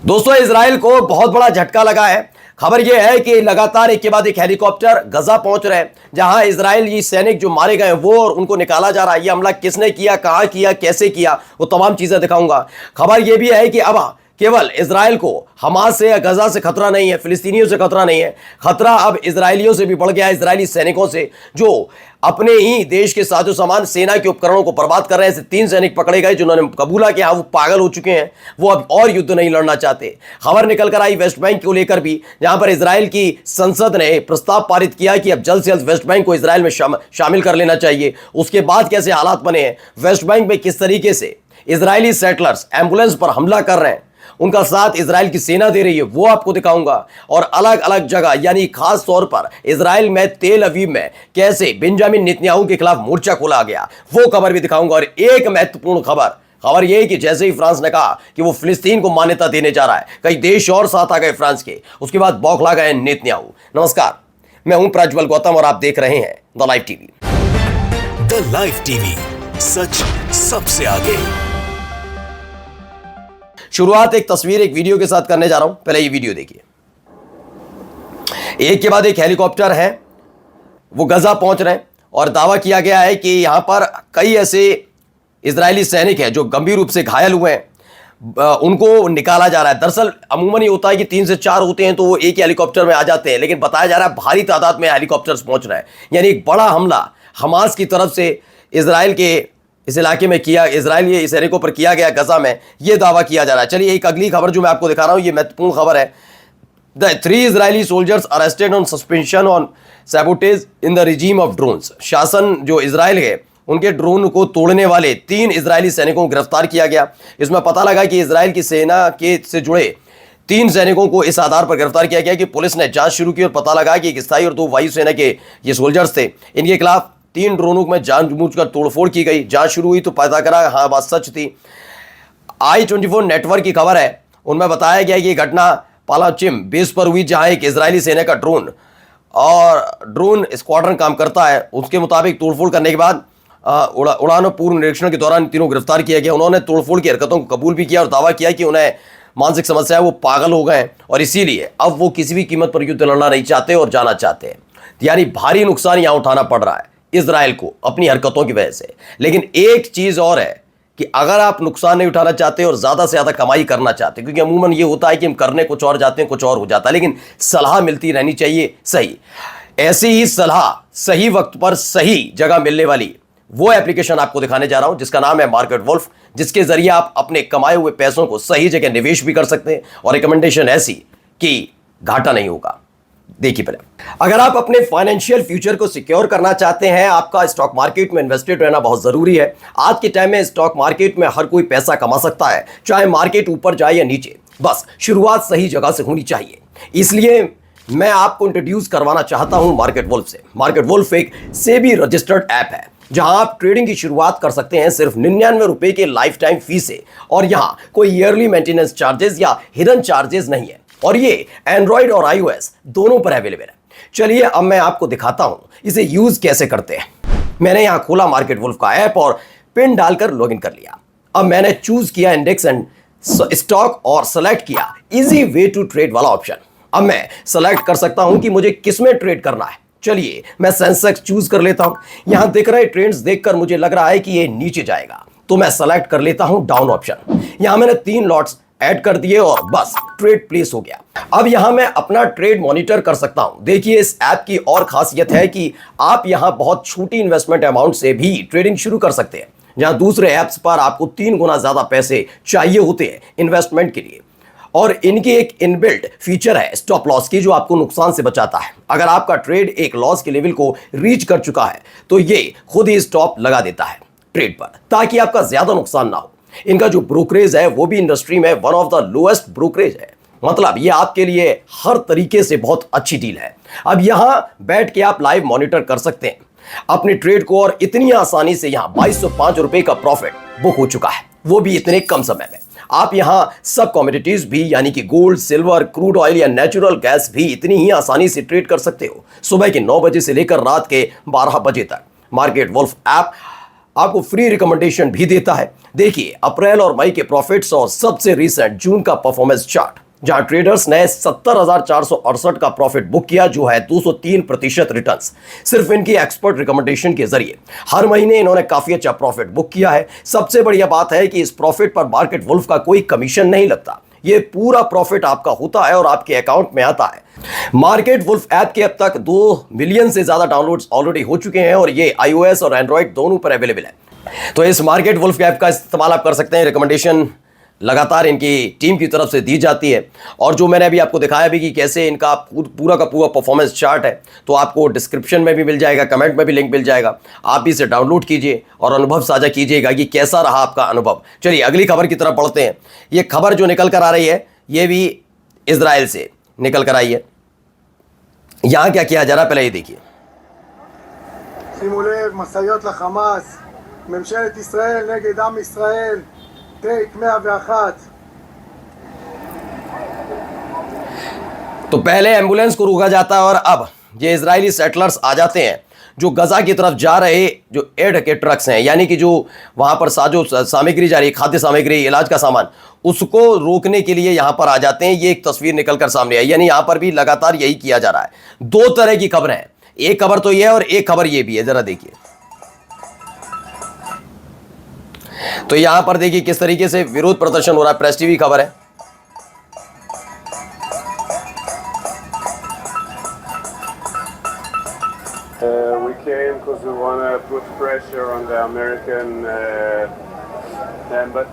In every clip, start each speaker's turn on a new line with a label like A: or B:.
A: दोस्तों, इजराइल को बहुत बड़ा झटका लगा है। खबर यह है कि लगातार एक के बाद एक हेलीकॉप्टर गजा पहुंच रहे हैं, जहां इजरायली सैनिक जो मारे गए वो और उनको निकाला जा रहा है। यह हमला किसने किया, कहां किया, कैसे किया, वो तमाम चीजें दिखाऊंगा। खबर यह भी है कि अब केवल इजराइल को हमास से या गजा से खतरा नहीं है, फिलिस्तीनियों से खतरा नहीं है, खतरा अब इजरायलियों से भी बढ़ गया है, इजरायली सैनिकों से जो अपने ही देश के साजो सामान सेना के उपकरणों को बर्बाद कर रहे हैं। ऐसे 3 सैनिक पकड़े गए जिन्होंने कबूला किया वो पागल हो चुके हैं, वो अब और युद्ध नहीं लड़ना चाहते। खबर निकल कर आई वेस्ट बैंक को लेकर भी, जहां पर इजराइल की संसद ने प्रस्ताव पारित किया कि अब जल्द से जल्द वेस्ट बैंक को इजराइल में शामिल कर लेना चाहिए। उसके बाद कैसे हालात बने हैं, वेस्ट बैंक में किस तरीके से इजरायली सेटलर्स एम्बुलेंस पर हमला कर रहे हैं, उनका साथ इजराइल की सेना दे रही है, वो आपको दिखाऊंगा। और अलग अलग जगह यानी खास तौर पर इजराइल में तेल अवीव में कैसे बेंजामिन नेतन्याहू के खिलाफ मोर्चा खोला गया, वो खबर भी दिखाऊंगा। और एक महत्वपूर्ण खबर यह है कि जैसे ही फ्रांस ने कहा कि वो फिलिस्तीन को मान्यता देने जा रहा है, कई देश और साथ आ गए फ्रांस के, उसके बाद बौखला गए नेतन्याहू। नमस्कार, मैं हूं प्रज्वल गौतम और आप देख रहे हैं the live TV.
B: The live TV, सच सबसे आगे।
A: शुरुआत एक तस्वीर एक वीडियो के साथ करने जा रहा हूं, पहले ये वीडियो देखिए। एक के बाद एक हेलीकॉप्टर है, वो गजा पहुंच रहे हैं और दावा किया गया है कि यहां पर कई ऐसे इजरायली सैनिक हैं जो गंभीर रूप से घायल हुए हैं, उनको निकाला जा रहा है। दरअसल अमूमन ये होता है कि 3 से 4 होते हैं तो वो एक ही हेलीकॉप्टर में आ जाते हैं, लेकिन बताया जा रहा है भारी तादाद में हेलीकॉप्टर्स पहुंच रहे हैं। यानी एक बड़ा हमला हमास की तरफ से इजराइल के इस इलाके में किया, इजरायली सैनिकों पर किया गया गजा में, यह दावा किया जा रहा है। चलिए एक अगली खबर जो मैं आपको दिखा रहा हूं, यह महत्वपूर्ण खबर है। The 3 Israeli soldiers arrested on suspension on sabotage in the regime of drones. शासन जो इजराइल है उनके ड्रोन को तोड़ने वाले 3 इजरायली सैनिकों को गिरफ्तार किया गया। इसमें पता लगा कि इजराइल की सेना के से जुड़े 3 सैनिकों को इस आधार पर गिरफ्तार किया गया कि पुलिस ने जांच शुरू की और पता लगा कि एक स्थायी और 2 वायुसेना के ये सोल्जर्स थे। इनके खिलाफ 3 ड्रोनों में जानबूझकर तोड़फोड़ की गई। जांच शुरू हुई तो पता करा हाँ बात सच थी। I24 नेटवर्क की खबर है, उनमें बताया गया कि घटना पालाचिम बेस पर हुई, जहां एक इजरायली सेना का ड्रोन स्क्वाड्रन काम करता है। उसके मुताबिक तोड़फोड़ करने के बाद उड़ान और पूर्व निरीक्षण के दौरान तीनों गिरफ्तार किया गया। उन्होंने तोड़फोड़ की हरकतों को कबूल भी किया और दावा किया कि उन्हें मानसिक समस्या है, वो पागल हो गए और इसीलिए अब वो किसी भी कीमत पर युद्ध लड़ना नहीं चाहते और जाना चाहते हैं। यानी भारी नुकसान यहां उठाना पड़ रहा है इजराइल को अपनी हरकतों की वजह से। लेकिन एक चीज और है कि अगर आप नुकसान नहीं उठाना चाहते और ज्यादा से ज्यादा कमाई करना चाहते, क्योंकि अमूमन ये होता है कि हम करने कुछ और जाते हैं, कुछ और हो जाता है, लेकिन सलाह मिलती रहनी चाहिए सही। ऐसी ही सलाह सही वक्त पर सही जगह मिलने वाली वो एप्लीकेशन आपको दिखाने जा रहा हूं, जिसका नाम है मार्केट वुल्फ, जिसके जरिए आप अपने कमाए हुए पैसों को सही जगह निवेश भी कर सकते हैं। और रिकमेंडेशन ऐसी कि घाटा नहीं होगा। देखिए, पहले अगर आप अपने फाइनेंशियल फ्यूचर को सिक्योर करना चाहते हैं, आपका स्टॉक मार्केट में इन्वेस्टेड रहना बहुत जरूरी है। आज के टाइम में स्टॉक मार्केट में हर कोई पैसा कमा सकता है, चाहे मार्केट ऊपर जाए या नीचे, बस शुरुआत सही जगह से होनी चाहिए। इसलिए मैं आपको इंट्रोड्यूस करवाना चाहता हूं मार्केट वुल्फ से। मार्केट वुल्फ एक सेबी रजिस्टर्ड ऐप है, जहां आप ट्रेडिंग की शुरुआत कर सकते हैं सिर्फ 99 रुपए के लाइफ टाइम फीस से। और यहां कोई ईयरली मेंटेनेंस चार्जेस या हिडन चार्जेस नहीं है, और ये एंड्रॉइड और iOS दोनों पर अवेलेबल है। चलिए अब मैं आपको दिखाता हूं इसे यूज कैसे करते हैं। मैंने यहां खोला मार्केट वुल्फ का ऐप और पिन डालकर लॉगिन कर लिया। अब मैंने चूज किया इंडेक्स एंड स्टॉक और सेलेक्ट किया इजी वे टू ट्रेड वाला ऑप्शन। अब मैं सेलेक्ट कर सकता हूं कि मुझे किसमें ट्रेड करना है। चलिए मैं सेंसेक्स चूज कर लेता हूं। यहां दिख रहे ट्रेंड्स देखकर मुझे लग रहा है कि ये नीचे जाएगा, तो मैं सेलेक्ट कर लेता हूं डाउन ऑप्शन। यहां मैंने 3 लॉट्स ऐड कर दिए और बस ट्रेड प्लेस हो गया। अब यहां मैं अपना ट्रेड मॉनिटर कर सकता हूं। देखिए, इस ऐप की और खासियत है कि आप यहां बहुत छोटी इन्वेस्टमेंट अमाउंट से भी ट्रेडिंग शुरू कर सकते हैं, जहां दूसरे ऐप्स पर आपको 3 गुना ज्यादा पैसे चाहिए होते हैं इन्वेस्टमेंट के लिए। और इनकी एक इनबिल्ट फीचर है स्टॉप लॉस की, जो आपको नुकसान से बचाता है। अगर आपका ट्रेड एक लॉस के लेवल को रीच कर चुका है तो ये खुद ही स्टॉप लगा देता है ट्रेड पर, ताकि आपका ज्यादा नुकसान ना हो। इनका जो ब्रोकरेज है वो भी इंडस्ट्री में one of the lowest brokerage है। मतलब ये आपके लिए हर तरीके से बहुत अच्छी डील है। अब यहां बैठ के आप लाइव मॉनिटर कर सकते हैं अपने ट्रेड को, और इतनी आसानी से यहां 2205 रुपए का प्रॉफिट बुक हो चुका है, वो भी इतने कम समय में। आप यहां सब कमोडिटीज भी यानी कि गोल्ड, सिल्वर, क्रूड ऑयल या नेचुरल गैस भी इतनी ही आसानी से ट्रेड कर सकते हो, सुबह के 9 बजे से लेकर रात के 12 बजे तक। मार्केट वुल्फ ऐप आपको फ्री रिकमेंडेशन भी देता है। देखिए अप्रैल और मई के प्रॉफिट्स और सबसे रिसेंट जून का परफॉर्मेंस चार्ट, जहां ट्रेडर्स ने 70,468 का प्रॉफिट बुक किया, जो है 203% रिटर्न्स सिर्फ इनकी एक्सपर्ट रिकमेंडेशन के जरिए। हर महीने इन्होंने काफी अच्छा प्रॉफिट बुक किया है। सबसे बढ़िया बात है कि इस प्रॉफिट पर मार्केट वुल्फ का कोई कमीशन नहीं लगता। ये पूरा प्रॉफिट आपका होता है और आपके अकाउंट में आता है। मार्केट वुल्फ ऐप के अब तक 2 मिलियन से ज्यादा डाउनलोड्स ऑलरेडी हो चुके हैं और ये iOS और एंड्रॉइड दोनों पर अवेलेबल है। तो इस मार्केट वुल्फ ऐप का इस्तेमाल आप कर सकते हैं। रिकमेंडेशन लगातार इनकी टीम की तरफ से दी जाती है और जो मैंने अभी आपको दिखाया भी कि कैसे इनका पूरा का पूरा परफॉर्मेंस चार्ट है, तो आपको डिस्क्रिप्शन में भी मिल जाएगा, कमेंट में भी लिंक मिल जाएगा। आप भी इसे डाउनलोड कीजिए और अनुभव साझा कीजिएगा कि कैसा रहा आपका अनुभव। चलिए अगली खबर की तरफ बढ़ते हैं। ये खबर जो निकल कर आ रही है ये भी इजराइल से निकल कर आई है। यहां क्या किया जा रहा है पहले ये देखिए।
C: שימו לב, משאיות לחמאס, ממשלת ישראל נגד עם ישראל, טייק 101.
A: तो पहले एम्बुलेंस को रोका जाता है और अब ये इजरायली सेटलर्स आ जाते हैं जो गजा की तरफ जा रहे जो एड के ट्रक्स हैं, यानी कि जो वहां पर साजो सामग्री जा रही, खाद्य सामग्री, इलाज का सामान, उसको रोकने के लिए यहां पर आ जाते हैं। ये एक तस्वीर निकलकर सामने आई, यानी यहां पर भी लगातार यही किया जा रहा है। 2 तरह की खबरें हैं, एक खबर तो ये है और एक खबर ये भी है। जरा देखिए तो यहां पर देखिए किस तरीके से विरोध प्रदर्शन हो रहा है। प्रेस टीवी खबर है।
D: We came because we want to put pressure on the American but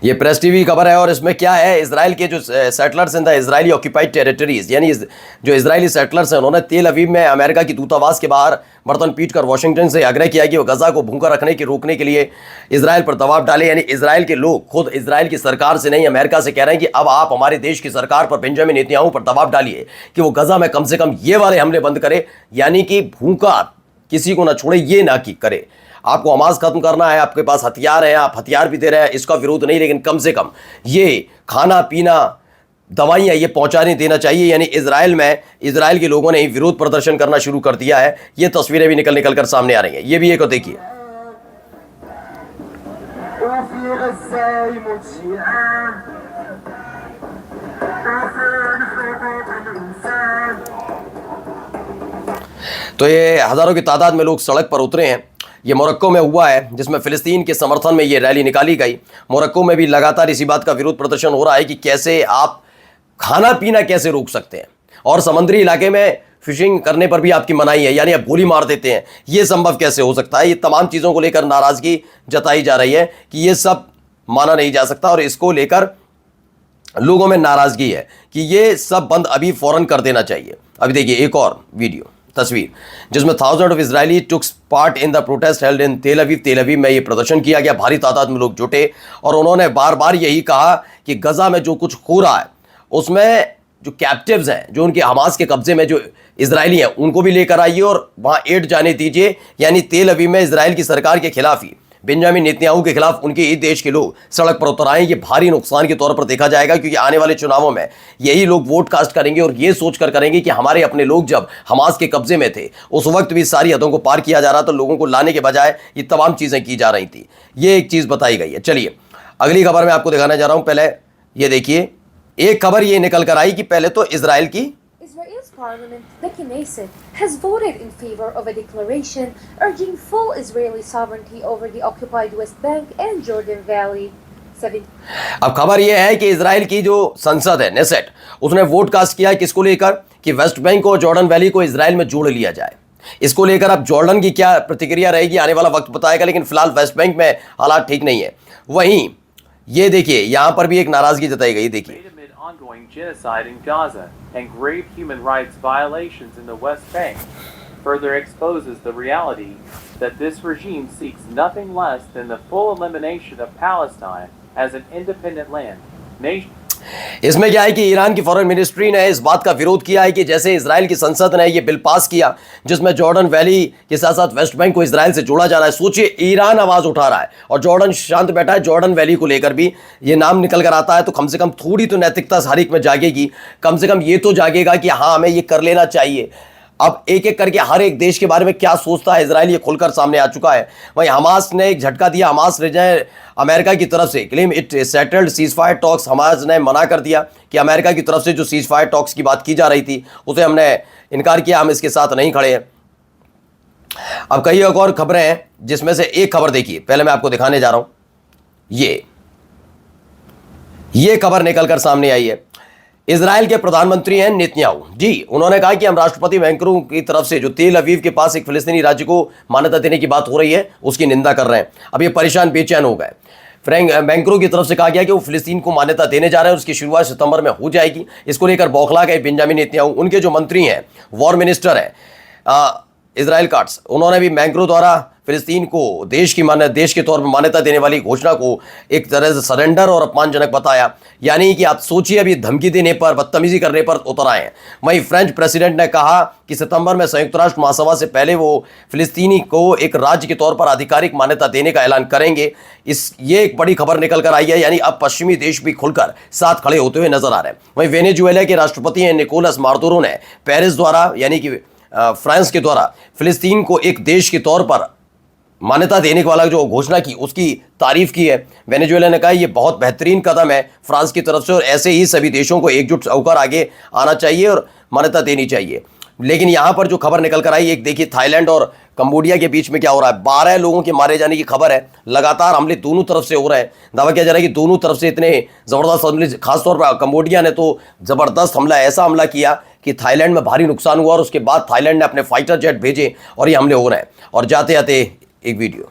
A: ये प्रेस टीवी खबर है और इसमें क्या है, इजराइल के जो settlers in the Israeli occupied territories, यानी जो इजरायली सेटलर्स हैं, उन्होंने तेल अवीव में अमेरिका की दूतावास के बाहर बर्तन पीटकर वाशिंगटन से आग्रह किया कि वो गजा को भूखा रखने के रोकने के लिए इजराइल पर दबाव डाले। यानी इजराइल के लोग खुद इजराइल की सरकार से नहीं, अमेरिका से कह रहे हैं कि अब आप हमारे देश की सरकार पर, बेंजामिन नेतन्याहू पर दबाव डालिए कि वो गजा में कम से कम ये वाले हमले बंद करे, यानी कि भूखा किसी को ना छोड़े, ये ना कि करे। आपको हमास खत्म करना है, आपके पास हथियार है, आप हथियार भी दे रहे हैं, इसका विरोध नहीं, लेकिन कम से कम ये खाना पीना, दवाइयाँ ये पहुंचाने देना चाहिए। यानी इजराइल में इजराइल के लोगों ने विरोध प्रदर्शन करना शुरू कर दिया है। ये तस्वीरें भी निकल कर सामने आ रही हैं। ये भी एक देखिए। तो ये हजारों की तादाद में लोग सड़क पर उतरे हैं। ये मोरक्को में हुआ है, जिसमें फिलिस्तीन के समर्थन में ये रैली निकाली गई। मोरक्को में भी लगातार इसी बात का विरोध प्रदर्शन हो रहा है कि कैसे आप खाना पीना कैसे रोक सकते हैं, और समुद्री इलाके में फिशिंग करने पर भी आपकी मनाही है, यानी आप गोली मार देते हैं, ये संभव कैसे हो सकता है। ये तमाम चीज़ों को लेकर नाराज़गी जताई जा रही है कि ये सब माना नहीं जा सकता और इसको लेकर लोगों में नाराज़गी है कि ये सब बंद अभी फ़ौरन कर देना चाहिए। अभी देखिए एक और वीडियो तस्वीर, जिसमें thousand of Israeli took part in the protest held in तेल अवीव। तेल अवीव में ये प्रदर्शन किया गया, भारी तादाद में लोग जुटे और उन्होंने बार बार यही कहा कि गजा में जो कुछ हो रहा है उसमें जो कैप्टिव्स हैं, जो उनके हमास के कब्जे में जो इजरायली हैं, उनको भी लेकर आइए और वहाँ एड जाने दीजिए। यानी तेल अवीव में इजराइल की सरकार के खिलाफ ही, बेंजामिन नेतन्याहू के खिलाफ उनके ही देश के लोग सड़क पर उतर आए। ये भारी नुकसान के तौर पर देखा जाएगा, क्योंकि आने वाले चुनावों में यही लोग वोट कास्ट करेंगे और ये सोचकर करेंगे कि हमारे अपने लोग जब हमास के कब्जे में थे उस वक्त भी सारी हदों को पार किया जा रहा था, लोगों को लाने के बजाय ये तमाम चीज़ें की जा रही थी। ये एक चीज़ बताई गई है। चलिए अगली खबर मैं आपको दिखाने जा रहा हूँ। पहले ये देखिए, एक खबर ये निकल कर आई कि पहले तो इजराइल की
E: Israel's parliament, the Knesset, has voted in favor of a declaration urging full Israeli sovereignty over the occupied West Bank and Jordan Valley.
A: अब खबर यह है कि इजराइल की जो संसद है नेसेट, उसने वोट कास्ट किया किसको लेकर कि वेस्ट बैंक और जॉर्डन वैली को इजराइल में जोड़ लिया जाए। इसको लेकर अब जॉर्डन की क्या प्रतिक्रिया रहेगी आने वाला वक्त बताएगा, लेकिन फिलहाल वेस्ट बैंक में हालात ठीक नहीं है। वहीं ये देखिए, यहां पर भी एक नाराजगी जताई गई। देखिए,
F: ongoing genocide in Gaza and grave human rights violations in the West Bank further exposes the reality that this regime seeks nothing less than the full elimination of Palestine as an independent nation.
A: इसमें क्या है कि Iran की foreign ministry ने इस बात का विरोध किया है कि जैसे इजराइल की संसद ने यह बिल पास किया जिसमें जॉर्डन वैली के साथ साथ वेस्ट बैंक को इजराइल से जोड़ा जा रहा है। सोचिए, ईरान आवाज उठा रहा है और जॉर्डन शांत बैठा है। जॉर्डन वैली को लेकर भी ये नाम निकल कर आता है, तो कम से कम थोड़ी तो नैतिकता हर एक में जागेगी। कम से कम ये तो जागेगा कि हाँ, हमें ये कर लेना चाहिए। अब एक एक करके हर एक देश के बारे में क्या सोचता है इजराइल, ये खुलकर सामने आ चुका है। वहीं हमास ने एक झटका दिया। हमास ने अमेरिका की तरफ से claim it settled cease fire talks, Hamas ने मना कर दिया कि अमेरिका की तरफ से जो सीज फायर टॉक्स की बात की जा रही थी उसे हमने इनकार किया, हम इसके साथ नहीं खड़े हैं। अब कई एक और खबरें हैं जिसमें से एक खबर देखिए, पहले मैं आपको दिखाने जा रहा हूं। ये खबर निकलकर सामने आई है। इजराइल के प्रधानमंत्री हैं नेतन्याहू जी, उन्होंने कहा कि हम राष्ट्रपति बैंकरों की तरफ से जो तेल अवीव के पास एक फिलिस्तीनी राज्य को मान्यता देने की बात हो रही है उसकी निंदा कर रहे हैं। अब ये परेशान बेचैन हो गए। फ्रैंक बैंकरों की तरफ से कहा गया कि वो फिलिस्तीन को मान्यता देने जा रहे हैं, उसकी शुरुआत सितंबर में हो जाएगी। इसको लेकर बौखला गए बेंजामिन नेतन्याहू। उनके जो मंत्री हैं, वॉर मिनिस्टर हैं इजराइल काट्स, उन्होंने भी बैंकरों द्वारा फिलिस्तीन को देश के तौर पर मान्यता देने वाली घोषणा को एक तरह से सरेंडर और अपमानजनक बताया। यानी कि आप सोचिए, अभी धमकी देने पर, बदतमीजी करने पर उतर आए हैं। वहीं फ्रेंच प्रेसिडेंट ने कहा कि सितंबर में संयुक्त राष्ट्र महासभा से पहले वो फिलिस्तीनी को एक राज्य के तौर पर आधिकारिक मान्यता देने का ऐलान करेंगे। ये एक बड़ी खबर निकल कर आई है, यानी अब पश्चिमी देश भी खुलकर साथ खड़े होते हुए नजर आ रहे हैं। वहीं वेनेजुएला के राष्ट्रपति हैं निकोलस मादुरो ने पेरिस द्वारा, यानी कि फ्रांस के द्वारा फिलिस्तीन को एक देश के तौर पर मान्यता देने वाला जो घोषणा की उसकी तारीफ की है। वेनेजुएला ने कहा यह बहुत बेहतरीन कदम है फ्रांस की तरफ से और ऐसे ही सभी देशों को एकजुट होकर आगे आना चाहिए और मान्यता देनी चाहिए। लेकिन यहां पर जो खबर निकल कर आई, एक देखिए थाईलैंड और कंबोडिया के बीच में क्या हो रहा है। 12 लोगों के मारे जाने की खबर है। लगातार हमले दोनों तरफ से हो रहे हैं। दावा किया जा रहा है कि दोनों तरफ से इतने जबरदस्त हमले, खासतौर पर कंबोडिया ने तो जबरदस्त हमला, ऐसा हमला किया कि थाईलैंड में भारी नुकसान हुआ और उसके बाद थाईलैंड ने अपने फाइटर जेट भेजे और ये हमले हो रहे हैं। और जाते जाते एक वीडियो।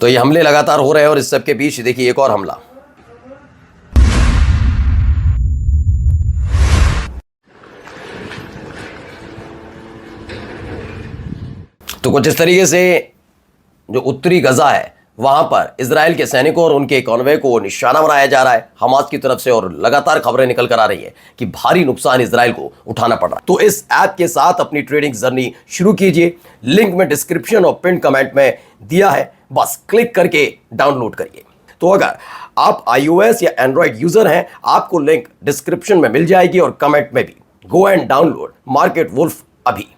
A: तो ये हमले लगातार हो रहे हैं और इस सब के बीच देखिए एक और हमला। तो कुछ इस तरीके से जो उत्तरी गजा है वहां पर इजराइल के सैनिकों और उनके कॉन्वे को निशाना बनाया जा रहा है हमास की तरफ से और लगातार खबरें निकल कर आ रही है कि भारी नुकसान इजराइल को उठाना पड़ रहा है। तो इस ऐप के साथ अपनी ट्रेडिंग जर्नी शुरू कीजिए। लिंक में डिस्क्रिप्शन और पिन कमेंट में दिया है, बस क्लिक करके डाउनलोड करिए। तो अगर आप iOS या एंड्रॉइड यूजर हैं, आपको लिंक डिस्क्रिप्शन में मिल जाएगी और कमेंट में भी। Go and download Market Wolf अभी।